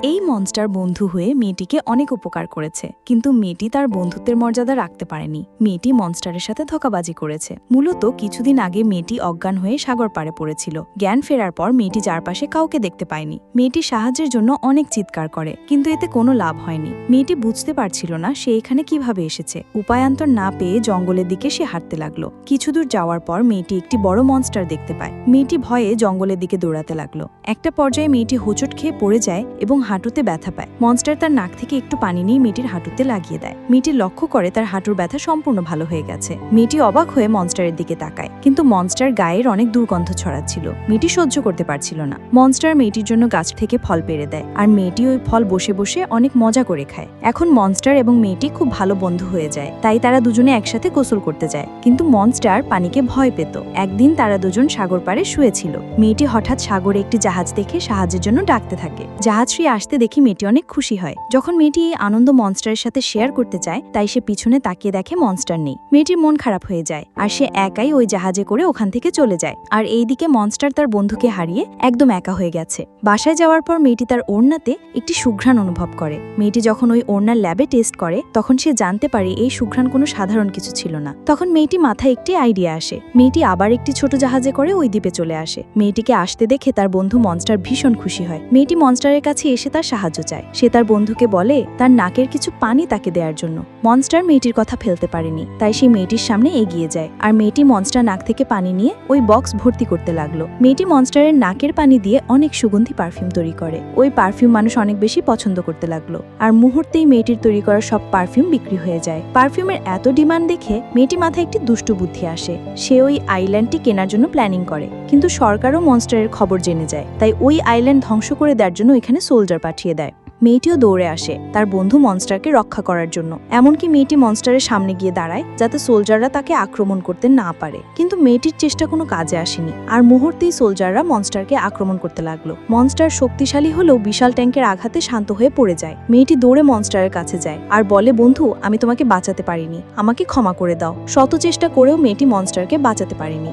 এই মনস্টার বন্ধু হয়ে মেয়েটিকে অনেক উপকার করেছে, কিন্তু মেয়েটি তার বন্ধুত্বের মর্যাদা রাখতে পারেনি। মেয়েটি মনস্টারের সাথে ধোঁকাবাজি করেছে। মূলত কিছুদিন আগে মেয়েটি অজ্ঞান হয়ে সাগর পাড়ে পড়েছিল। জ্ঞান ফেরার পর মেয়েটি চারপাশে কাউকে দেখতে পায়নি। মেয়েটি সাহায্যের জন্য অনেক চিৎকার করে, কিন্তু এতে কোনো লাভ হয়নি। মেয়েটি বুঝতে পারছিল না সে এখানে কিভাবে এসেছে। উপায়ান্তর না পেয়ে জঙ্গলের দিকে সে হাঁটতে লাগলো। কিছুদূর যাওয়ার পর মেয়েটি একটি বড় মনস্টার দেখতে পায়। মেয়েটি ভয়ে জঙ্গলের দিকে দৌড়াতে লাগলো। একটা পর্যায়ে মেয়েটি হোঁচট খেয়ে পড়ে যায় এবং হাঁটুতে ব্যথা পায়। মনস্টার তার নাক থেকে একটু পানি নিয়ে মেয়েটির হাঁটুতে লাগিয়ে দেয়। মেয়েটি লক্ষ্য করে তার হাঁটুর ব্যথা সম্পূর্ণ ভালো হয়ে গেছে। মেয়েটি অবাক হয়ে মনস্টারের দিকে তাকায়, কিন্তু মনস্টার গায়ের অনেক দুর্গন্ধ ছড়াচ্ছিল। মেয়েটি সহ্য করতে পারছিল না। মনস্টার মেয়েটির জন্য গাছ থেকে ফল পেড়ে দেয়, আর মেয়েটি ওই ফল বসে বসে অনেক মজা করে খায়। এখন মনস্টার এবং মেয়েটি খুব ভালো বন্ধু হয়ে যায়, তাই তারা দুজনে একসাথে গোসল করতে যায়। কিন্তু মনস্টার পানিকে ভয় পেত। একদিন তারা দুজন সাগর পাড়ে শুয়েছিল। মেয়েটি হঠাৎ সাগরে একটি জাহাজ দেখে সাহায্যের জন্য ডাকতে থাকে। জাহাজটি আসতে দেখে মেয়েটি অনেক খুশি হয়। যখন মেয়েটি এই আনন্দ মনস্টারের সাথে শেয়ার করতে চায়, তাই সে পিছনে তাকিয়ে দেখে মনস্টার নেই। মেয়েটির মন খারাপ হয়ে যায়, আর সে একাই ওই জাহাজে করে ওখান থেকে চলে যায়। আর এইদিকে মনস্টার তার বন্ধুকে হারিয়ে একদম একা হয়ে গেছে। বাসায় যাওয়ার পর মেয়েটি তার ওড়নাতে একটি সুঘ্রাণ অনুভব করে। মেয়েটি যখন ওই ওড়নার ল্যাবে টেস্ট করে, তখন সে জানতে পারে এই সুঘ্রাণ কোনো সাধারণ কিছু ছিল না। তখন মেয়েটি মাথায় একটি আইডিয়া আসে। মেয়েটি আবার একটি ছোট জাহাজে করে ওই দ্বীপে চলে আসে। মেয়েটিকে আসতে দেখে তার বন্ধু মনস্টার ভীষণ খুশি হয়। মেয়েটি মনস্টারের কাছে এসে তার সাহায্য চায়। সে তার বন্ধুকে বলে তার নাকের কিছু পানি তাকে দেওয়ার জন্য। মনস্টার মেয়েটির কথা ফেলতে পারেনি, তাই সে মেয়েটির সামনে এগিয়ে যায়। আর মেয়েটি মনস্টার নাক থেকে পানি নিয়ে ওই বক্স ভর্তি করতে লাগলো। মেয়েটি মনস্টারের নাকের পানি দিয়ে অনেক সুগন্ধি পারফিউম তৈরি করে। ওই পারফিউম মানুষ অনেক বেশি পছন্দ করতে লাগলো, আর মুহূর্তেই মেয়েটির তৈরি করা সব পারফিউম বিক্রি হয়ে যায়। পারফিউমের এত ডিমান্ড দেখে মেয়েটি মাথায় একটি দুষ্টু বুদ্ধি আসে। সে ওই আইল্যান্ডটি কেনার জন্য প্ল্যানিং করে, কিন্তু সরকারও মনস্টারের খবর জেনে যায়। তাই ওই আইল্যান্ড ধ্বংস করে দেওয়ার জন্য এখানে সোলজার পাঠিয়ে দেয়। মেয়েটিও দৌড়ে আসে তার বন্ধু মনস্টারকে রক্ষা করার জন্য। এমনকি মেয়েটি মনস্টারের সামনে গিয়ে দাঁড়ায়, যাতে সোলজাররা তাকে আক্রমণ করতে না পারে। কিন্তু মেয়েটির চেষ্টা কোনো কাজে আসেনি, আর মুহূর্তেই সোলজাররা মনস্টারকে আক্রমণ করতে লাগলো। মনস্টার শক্তিশালী হলেও বিশাল ট্যাঙ্কের আঘাতে শান্ত হয়ে পড়ে যায়। মেয়েটি দৌড়ে মনস্টারের কাছে যায় আর বলে, বন্ধু, আমি তোমাকে বাঁচাতে পারিনি, আমাকে ক্ষমা করে দাও। শত চেষ্টা করেও মেয়েটি মনস্টারকে বাঁচাতে পারেনি।